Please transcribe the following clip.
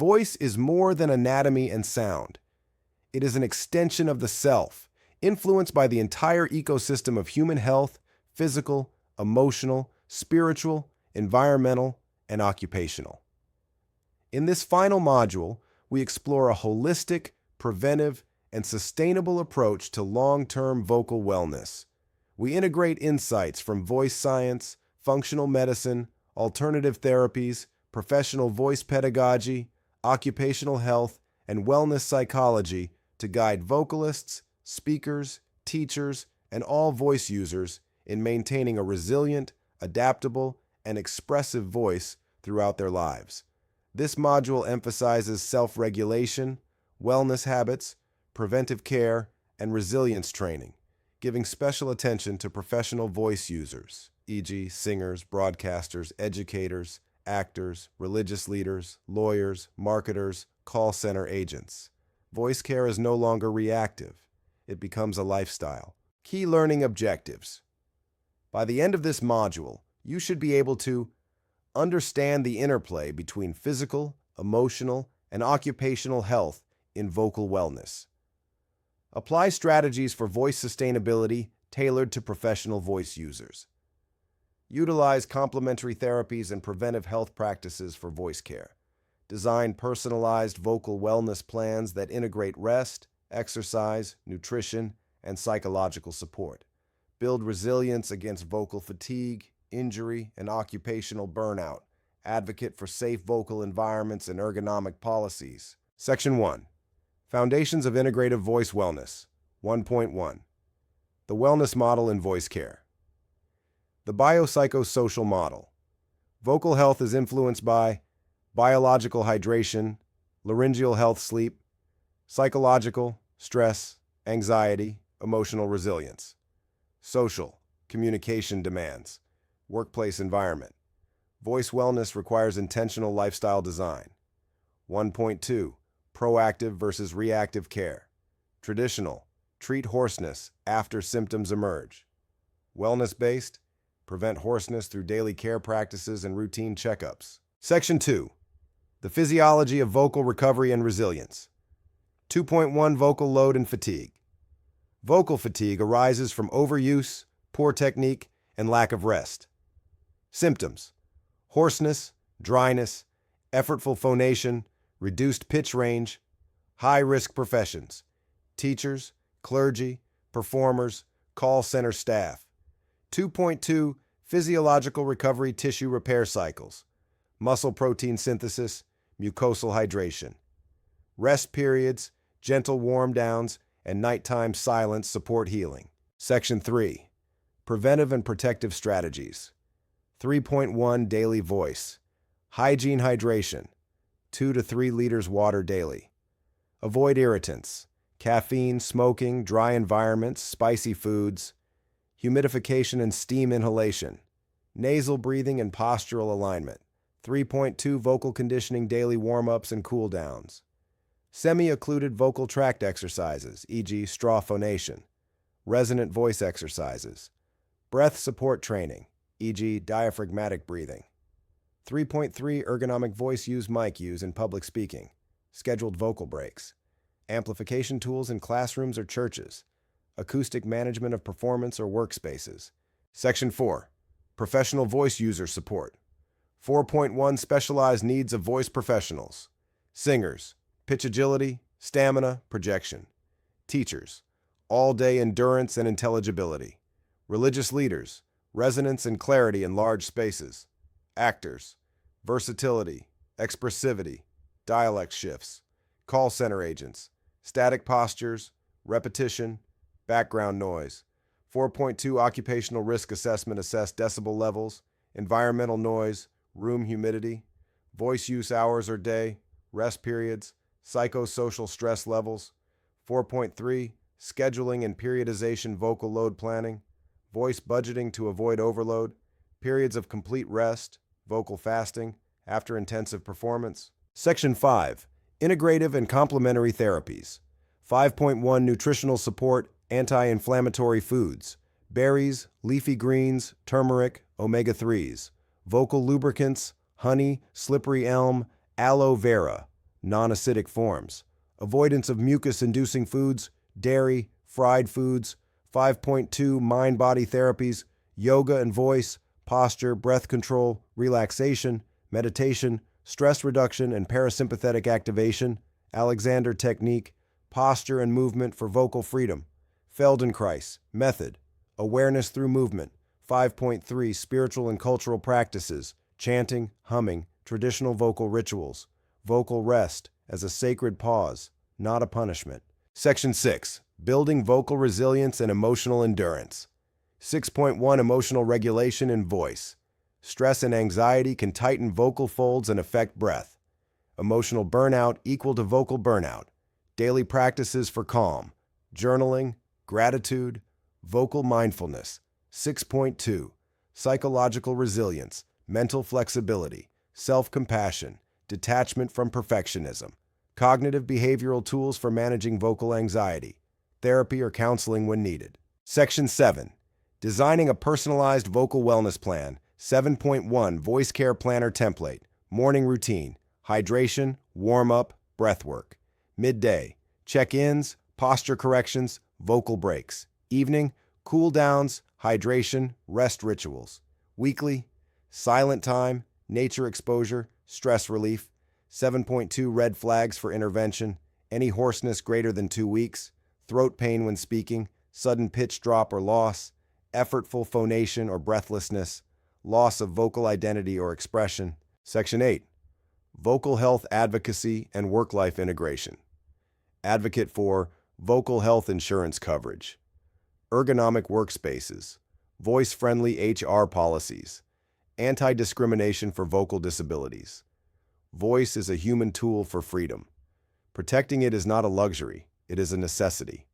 Voice is more than anatomy and sound. It is an extension of the self, influenced by the entire ecosystem of human health, physical, emotional, spiritual, environmental, and occupational. In this final module, we explore a holistic, preventive, and sustainable approach to long-term vocal wellness. We integrate insights from voice science, functional medicine, alternative therapies, professional voice pedagogy, occupational health, and wellness psychology to guide vocalists, speakers, teachers, and all voice users in maintaining a resilient, adaptable, and expressive voice throughout their lives. This module emphasizes self-regulation, wellness habits, preventive care, and resilience training, giving special attention to professional voice users, e.g., singers, broadcasters, educators, actors, religious leaders, lawyers, marketers, call center agents. Voice care is no longer reactive. It becomes a lifestyle. Key learning objectives. By the end of this module, you should be able to understand the interplay between physical, emotional, and occupational health in vocal wellness. Apply strategies for voice sustainability tailored to professional voice users. Utilize complementary therapies and preventive health practices for voice care. Design personalized vocal wellness plans that integrate rest, exercise, nutrition, and psychological support. Build resilience against vocal fatigue, injury, and occupational burnout. Advocate for safe vocal environments and ergonomic policies. Section 1. Foundations of Integrative Voice Wellness. 1.1. The Wellness Model in Voice Care. The biopsychosocial model. Vocal health is influenced by biological hydration, laryngeal health, sleep, psychological, stress, anxiety, emotional resilience. Social, communication demands, workplace environment. Voice wellness requires intentional lifestyle design. 1.2. Proactive versus reactive care. Traditional, treat hoarseness after symptoms emerge. Wellness-based, prevent hoarseness through daily care practices and routine checkups. Section 2. The Physiology of Vocal Recovery and Resilience. 2.1. Vocal load and fatigue. Vocal fatigue arises from overuse, poor technique, and lack of rest. Symptoms: hoarseness, dryness, effortful phonation, reduced pitch range. High-risk professions: teachers, clergy, performers, call center staff. 2.2. Physiological recovery tissue repair cycles. Muscle protein synthesis, mucosal hydration. Rest periods, gentle warm downs, and nighttime silence support healing. Section 3. Preventive and protective strategies. 3.1. Daily voice. Hygiene hydration. 2 to 3 liters water daily. Avoid irritants, caffeine, smoking, dry environments, spicy foods, humidification and steam inhalation, nasal breathing and postural alignment. 3.2. Vocal conditioning daily warm-ups and cool-downs. Semi-occluded vocal tract exercises, e.g. straw phonation. Resonant voice exercises. Breath support training, e.g. diaphragmatic breathing. 3.3. Ergonomic voice use mic use in public speaking. Scheduled vocal breaks. Amplification tools in classrooms or churches. Acoustic management of performance or workspaces. Section 4. Professional voice user support. 4.1. Specialized needs of voice professionals. Singers: pitch agility, stamina, projection. Teachers: all-day endurance and intelligibility. Religious leaders: resonance and clarity in large spaces. Actors: versatility, expressivity, dialect shifts. Call center agents: static postures, repetition, background noise. 4.2. Occupational risk assessment: assess decibel levels, environmental noise, room humidity, voice use hours or day, rest periods, psychosocial stress levels. 4.3. Scheduling and periodization vocal load planning, voice budgeting to avoid overload, periods of complete rest, vocal fasting, after intensive performance. Section 5. Integrative and complementary therapies. 5.1. Nutritional support, anti-inflammatory foods, berries, leafy greens, turmeric, omega-3s, vocal lubricants, honey, slippery elm, aloe vera, non-acidic forms, avoidance of mucus-inducing foods, dairy, fried foods. 5.2 Mind-body therapies, yoga and voice, posture, breath control, relaxation, meditation, stress reduction and parasympathetic activation, Alexander technique, posture and movement for vocal freedom, Feldenkrais method, awareness through movement. 5.3 Spiritual and cultural practices, chanting, humming, traditional vocal rituals, vocal rest as a sacred pause, not a punishment. Section 6. Building vocal resilience and emotional endurance. 6.1 Emotional regulation in voice. Stress and anxiety can tighten vocal folds and affect breath. Emotional burnout equal to vocal burnout. Daily practices for calm, journaling, gratitude, vocal mindfulness. 6.2 Psychological resilience, mental flexibility, self-compassion, detachment from perfectionism. Cognitive behavioral tools for managing vocal anxiety. Therapy or counseling when needed. Section 7. Designing a personalized vocal wellness plan. 7.1 Voice Care Planner Template. Morning routine. Hydration, warm-up, breath work. Midday. Check-ins, posture corrections, vocal breaks. Evening. Cool downs, hydration, rest rituals. Weekly. Silent time, nature exposure, stress relief. 7.2 Red flags for intervention. Any hoarseness greater than 2 weeks. Throat pain when speaking, sudden pitch drop or loss, effortful phonation or breathlessness, loss of vocal identity or expression. Section 8. Vocal health advocacy and work-life integration. Advocate for vocal health insurance coverage, ergonomic workspaces, voice-friendly HR policies, anti-discrimination for vocal disabilities. Voice is a human tool for freedom. Protecting it is not a luxury, it is a necessity.